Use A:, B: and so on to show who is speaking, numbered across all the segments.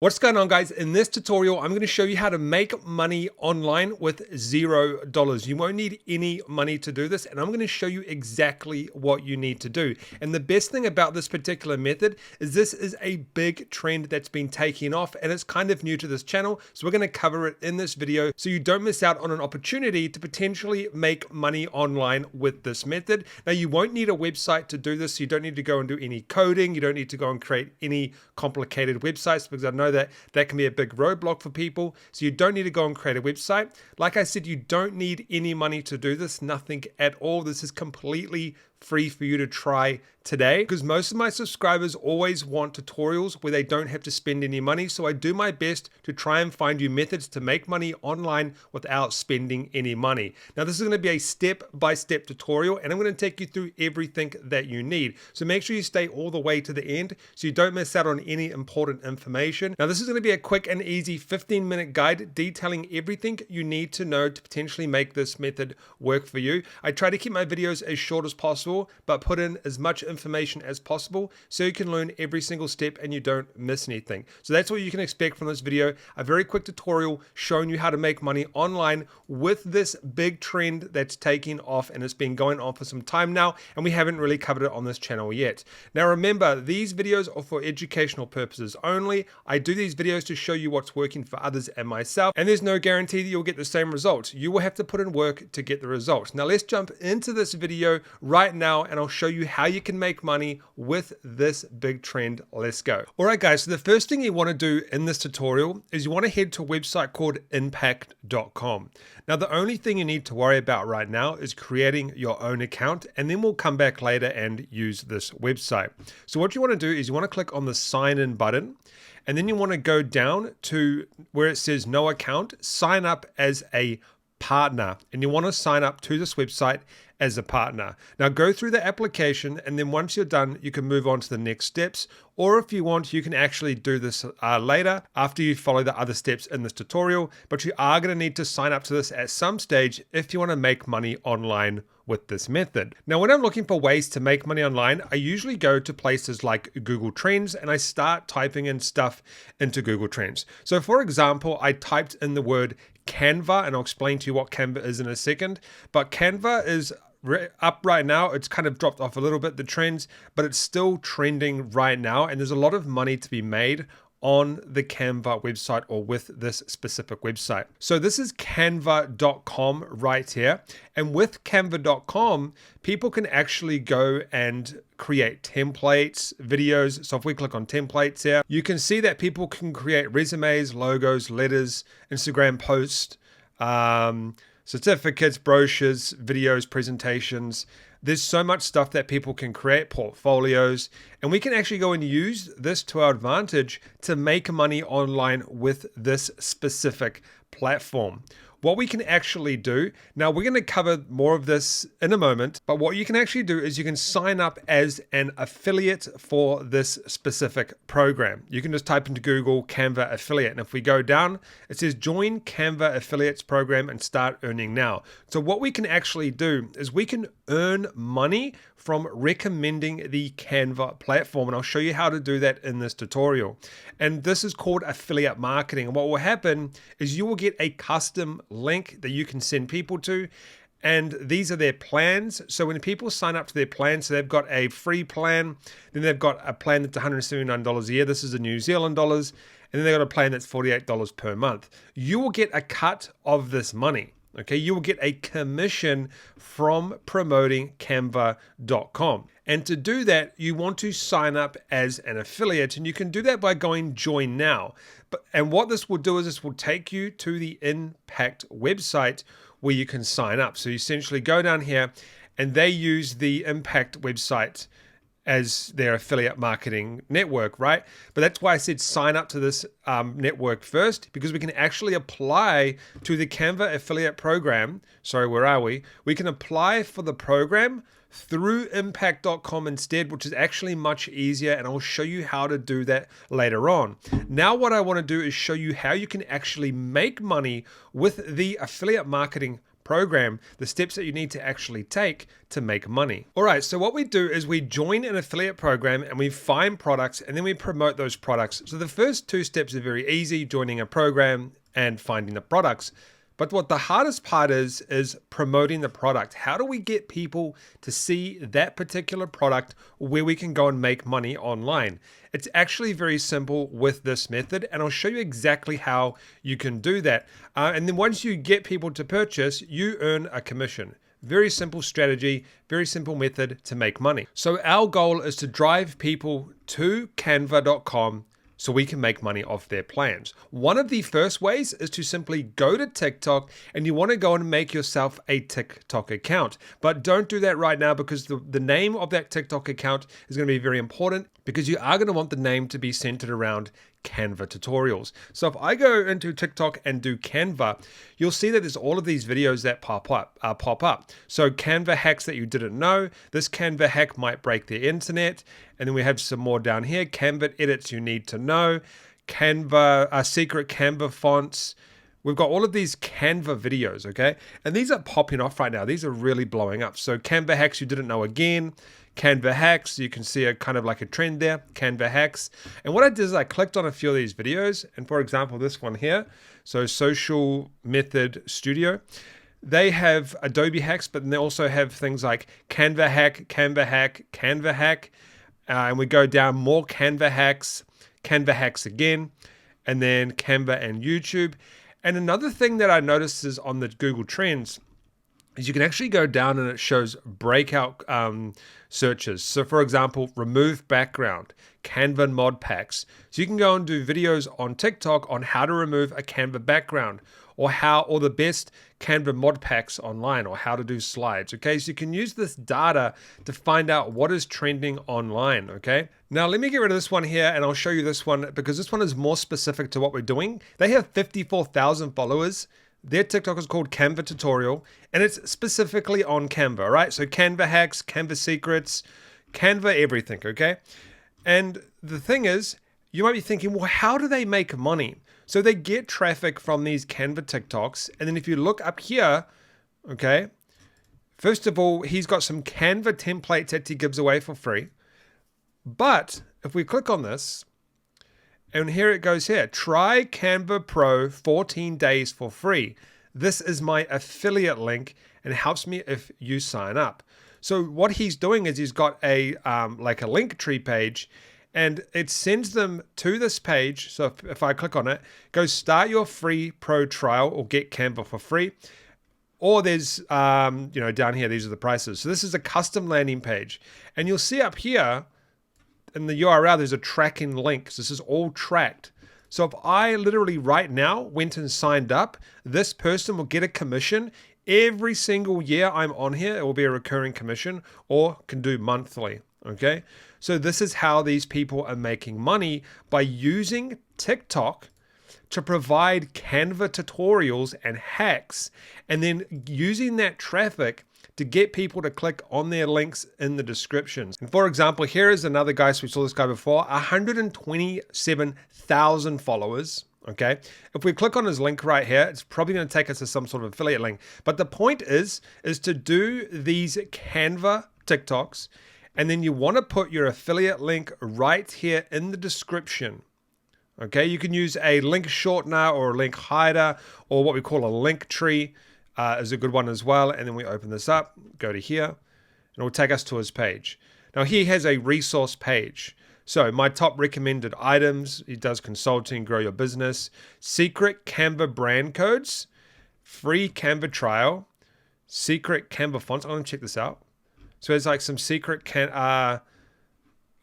A: What's going on, guys? In this tutorial, I'm going to show you how to make money online with $0. You won't need any money to do this, and I'm going to show you exactly what you need to do. And the best thing about this particular method is this is a big trend that's been taking off, and it's kind of new to this channel. So we're going to cover it in this video so you don't miss out on an opportunity to potentially make money online with this method. Now, you won't need a website to do this. You don't need to go and do any coding. You don't need to go and create any complicated websites, because I know that can be a big roadblock for people. So you don't need to go and create a website. Like I said, you don't need any money to do this, nothing at all. This is completely free for you to try today, because most of my subscribers always want tutorials where they don't have to spend any money. So I do my best to try and find you methods to make money online without spending any money. Now, this is going to be a step-by-step tutorial, and I'm going to take you through everything that you need. So make sure you stay all the way to the end so you don't miss out on any important information. Now, this is going to be a quick and easy 15-minute guide detailing everything you need to know to potentially make this method work for you. I try to keep my videos as short as possible, but put in as much information as possible so you can learn every single step and you don't miss anything. So that's what you can expect from this video, a very quick tutorial showing you how to make money online with this big trend that's taking off, and it's been going on for some time now, and we haven't really covered it on this channel yet. Now, remember, these videos are for educational purposes only. I do these videos to show you what's working for others and myself, and there's no guarantee that you'll get the same results. You will have to put in work to get the results. Now, let's jump into this video right now, and I'll show you how you can make money with this big trend. Let's go. All right, guys, so the first thing you want to do in this tutorial is you want to head to a website called impact.com. Now, the only thing you need to worry about right now is creating your own account, and then we'll come back later and use this website. So what you want to do is you want to click on the sign in button, and then you want to go down to where it says no account, sign up as a partner, and you want to sign up to this website as a partner. Now, go through the application, and then once you're done, you can move on to the next steps. Or if you want, you can actually do this later after you follow the other steps in this tutorial, but you are going to need to sign up to this at some stage if you want to make money online with this method. Now, when I'm looking for ways to make money online, I usually go to places like Google Trends, and I start typing in stuff into Google Trends. So for example, I typed in the word Canva, and I'll explain to you what Canva is in a second, but Canva is up right now. It's kind of dropped off a little bit, the trends, but it's still trending right now, and there's a lot of money to be made on the Canva website or with this specific website. So this is canva.com right here. And with canva.com, people can actually go and create templates, videos. So if we click on templates here, you can see that people can create resumes, logos, letters, Instagram posts, certificates, brochures, videos, presentations. There's so much stuff that people can create, portfolios, and we can actually go and use this to our advantage to make money online with this specific platform. What we can actually do, now we're going to cover more of this in a moment, but what you can actually do is you can sign up as an affiliate for this specific program. You can just type into Google Canva affiliate, and if we go down, it says join Canva affiliates program and start earning now. So what we can actually do is we can earn money from recommending the Canva platform, and I'll show you how to do that in this tutorial. And this is called affiliate marketing. And what will happen is you will get a custom link that you can send people to, and these are their plans. So when people sign up to their plan, so they've got a free plan, then they've got a plan that's $179 a year. This is in New Zealand dollars. And then they've got a plan that's $48 per month. You will get a cut of this money. Okay, you will get a commission from promoting Canva.com. And to do that, you want to sign up as an affiliate, and you can do that by going join now. And what this will do is this will take you to the Impact website where you can sign up. So you essentially go down here, and they use the Impact website as their affiliate marketing network, right? But that's why I said sign up to this network first, because we can actually apply to the Canva affiliate program. Sorry, where are we? We can apply for the program through impact.com instead, which is actually much easier, and I'll show you how to do that later on. Now what I want to do is show you how you can actually make money with the affiliate marketing program, the steps that you need to actually take to make money. All right, so what we do is we join an affiliate program and we find products and then we promote those products. So the first two steps are very easy, joining a program and finding the products. But what the hardest part is promoting the product. How do we get people to see that particular product where we can go and make money online? It's actually very simple with this method, and I'll show you exactly how you can do that. And then once you get people to purchase, you earn a commission. Very simple strategy, very simple method to make money. So our goal is to drive people to canva.com so we can make money off their plans. One of the first ways is to simply go to TikTok, and you want to go and make yourself a TikTok account. But don't do that right now, because the name of that TikTok account is going to be very important, because you are going to want the name to be centered around Canva tutorials. So if I go into TikTok and do Canva, you'll see that there's all of these videos that pop up. So Canva hacks that you didn't know. This Canva hack might break the internet. And then we have some more down here. Canva edits you need to know. Canva, secret Canva fonts. We've got all of these Canva videos, okay? And these are popping off right now. These are really blowing up. So Canva hacks you didn't know again. Canva hacks, you can see a kind of like a trend there, Canva hacks. And what I did is I clicked on a few of these videos. And for example, this one here, so Social Method Studio, they have Adobe hacks, but then they also have things like Canva hack, Canva hack, Canva hack. And we go down more Canva hacks again, and then Canva and YouTube. And another thing that I noticed is on the Google Trends is you can actually go down and it shows breakout searches. So for example, remove background, Canva mod packs. So you can go and do videos on TikTok on how to remove a Canva background, or the best Canva mod packs online, or how to do slides. Okay, so you can use this data to find out what is trending online. Okay, now let me get rid of this one here and I'll show you this one, because this one is more specific to what we're doing. They have 54,000 followers. Their TikTok is called Canva Tutorial, and it's specifically on Canva, right? So Canva hacks, Canva secrets, Canva everything, okay? And the thing is, you might be thinking, well, how do they make money? So they get traffic from these Canva TikToks, and then if you look up here, okay, first of all, he's got some Canva templates that he gives away for free. But if we click on this, and here it goes here. Try Canva Pro 14 days for free. This is my affiliate link and helps me if you sign up. So what he's doing is he's got a like a Linktree page, and it sends them to this page. So if I click on it, go start your free pro trial or get Canva for free. Or there's, down here, these are the prices. So this is a custom landing page. And you'll see up here, in the URL, there's a tracking link. So this is all tracked. So if I literally right now went and signed up, this person will get a commission every single year I'm on here. It will be a recurring commission, or can do monthly. Okay. So this is how these people are making money, by using TikTok to provide Canva tutorials and hacks, and then using that traffic to get people to click on their links in the descriptions. And for example, here is another guy, so we saw this guy before, 127,000 followers. Okay, if we click on his link right here, it's probably going to take us to some sort of affiliate link. But the point is to do these Canva TikToks, and then you want to put your affiliate link right here in the description. Okay, you can use a link shortener or a link hider, or what we call a Linktree. Is a good one as well. And then we open this up, go to here, and it will take us to his page. Now he has a resource page. So my top recommended items, he does consulting, grow your business, secret Canva brand codes, free Canva trial, secret Canva fonts. I'm gonna check this out. So it's like some secret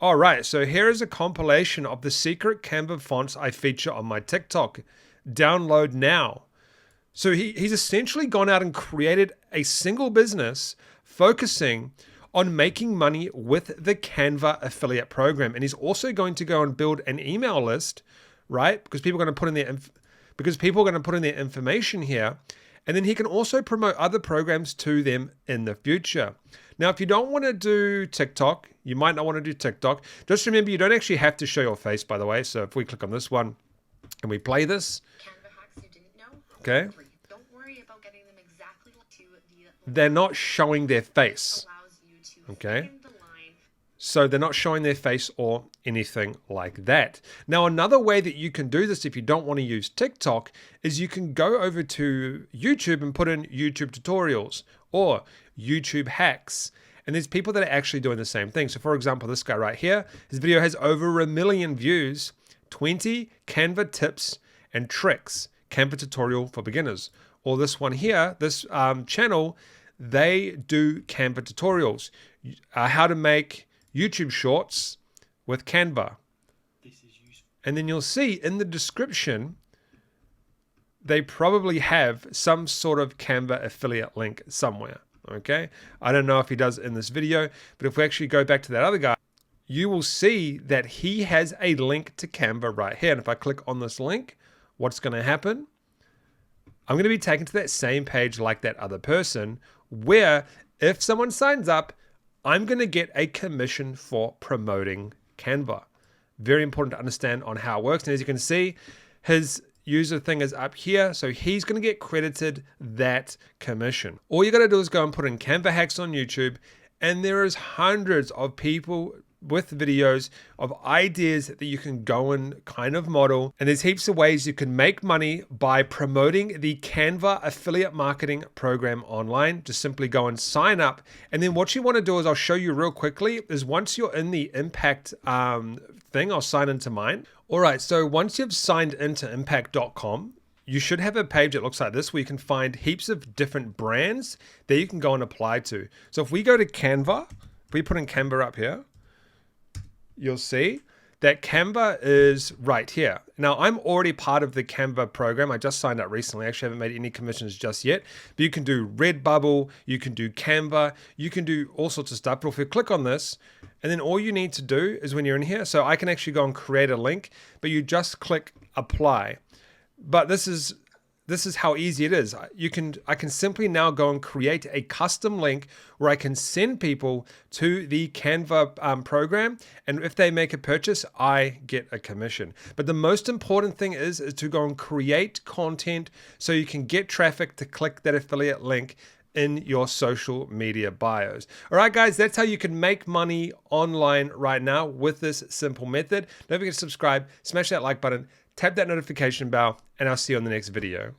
A: all right, so here is a compilation of the secret Canva fonts I feature on my TikTok. Download now. So he's essentially gone out and created a single business focusing on making money with the Canva affiliate program. And he's also going to go and build an email list, right? Because people are going to put in their information here. And then he can also promote other programs to them in the future. Now, if you don't want to do TikTok, you might not want to do TikTok. Just remember, you don't actually have to show your face, by the way. So if we click on this one and we play this.
B: Canva hacks you didn't know.
A: Okay.
B: Don't worry about getting them exactly to
A: they're not showing their face. Okay. So they're not showing their face or anything like that. Now, another way that you can do this if you don't want to use TikTok is you can go over to YouTube and put in YouTube tutorials or YouTube hacks. And there's people that are actually doing the same thing. So for example, this guy right here, his video has over 1 million views, 20 Canva tips and tricks, Canva tutorial for beginners. Or this one here, this channel, they do Canva tutorials, how to make YouTube shorts with Canva. And then you'll see in the description, they probably have some sort of Canva affiliate link somewhere. Okay. I don't know if he does in this video, but if we actually go back to that other guy, you will see that he has a link to Canva right here. And if I click on this link, what's going to happen? I'm going to be taken to that same page like that other person, where if someone signs up, I'm going to get a commission for promoting Canva. Very important to understand on how it works. And as you can see, his user thing is up here. So he's going to get credited that commission. All you got to do is go and put in Canva hacks on YouTube. And there is hundreds of people with videos of ideas that you can go and kind of model. And there's heaps of ways you can make money by promoting the Canva affiliate marketing program online. Just simply go and sign up. And then what you want to do is, I'll show you real quickly, is once you're in the Impact thing, I'll sign into mine. All right, so once you've signed into impact.com, you should have a page that looks like this where you can find heaps of different brands that you can go and apply to. So if we go to Canva, if we put in Canva up here, you'll see that Canva is right here. Now, I'm already part of the Canva program. I just signed up recently. I actually haven't made any commissions just yet. But you can do Redbubble, you can do Canva, you can do all sorts of stuff. But if you click on this, and then all you need to do is when you're in here, so I can actually go and create a link, but you just click apply. But this is how easy it is. I can simply now go and create a custom link where I can send people to the Canva program. And if they make a purchase, I get a commission. But the most important thing is to go and create content so you can get traffic to click that affiliate link in your social media bios. All right, guys, that's how you can make money online right now with this simple method. Don't forget to subscribe, smash that like button, tap that notification bell, and I'll see you on the next video.